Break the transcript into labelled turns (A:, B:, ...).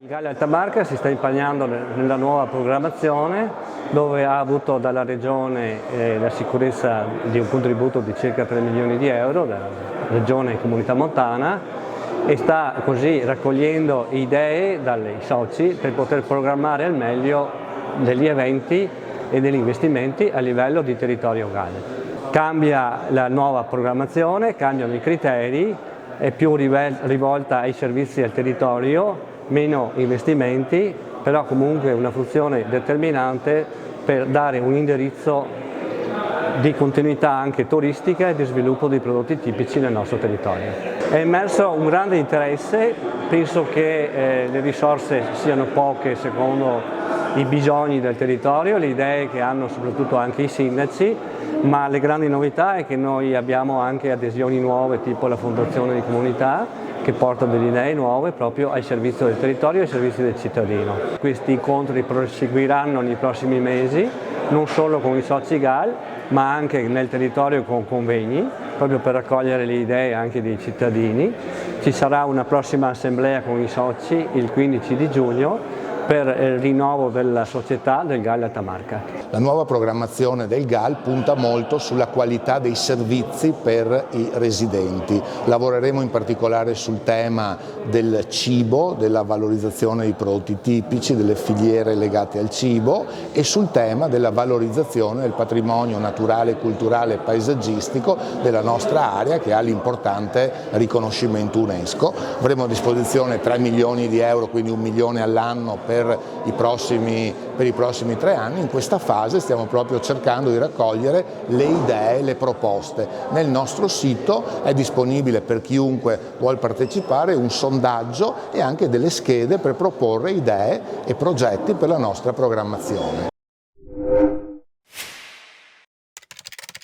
A: Il Gallia Alta Marca si sta impegnando nella nuova programmazione, dove ha avuto dalla Regione la sicurezza di un contributo di circa 3 milioni di euro, dalla Regione e Comunità Montana, e sta così raccogliendo idee dai soci per poter programmare al meglio degli eventi e degli investimenti a livello di territorio Gallia. Cambia la nuova programmazione, cambiano i criteri, è più rivolta ai servizi al territorio, meno investimenti, però comunque una funzione determinante per dare un indirizzo di continuità anche turistica e di sviluppo di prodotti tipici nel nostro territorio. È emerso un grande interesse, penso che le risorse siano poche secondo i bisogni del territorio, le idee che hanno soprattutto anche i sindaci, ma le grandi novità è che noi abbiamo anche adesioni nuove tipo la Fondazione di Comunità, che porta delle idee nuove proprio al servizio del territorio e al servizio del cittadino. Questi incontri proseguiranno nei prossimi mesi, non solo con i soci GAL, ma anche nel territorio con convegni, proprio per raccogliere le idee anche dei cittadini. Ci sarà una prossima assemblea con i soci il 15 di giugno per il rinnovo della società del Gallia Alta Marca.
B: La nuova programmazione del GAL punta molto sulla qualità dei servizi per i residenti. Lavoreremo in particolare sul tema del cibo, della valorizzazione dei prodotti tipici, delle filiere legate al cibo e sul tema della valorizzazione del patrimonio naturale, culturale e paesaggistico della nostra area, che ha l'importante riconoscimento UNESCO. Avremo a disposizione 3 milioni di euro, quindi 1 milione all'anno per i prossimi 3 anni. In questa fase stiamo proprio cercando di raccogliere le idee, le proposte. Nel nostro sito è disponibile per chiunque vuol partecipare un sondaggio e anche delle schede per proporre idee e progetti per la nostra programmazione.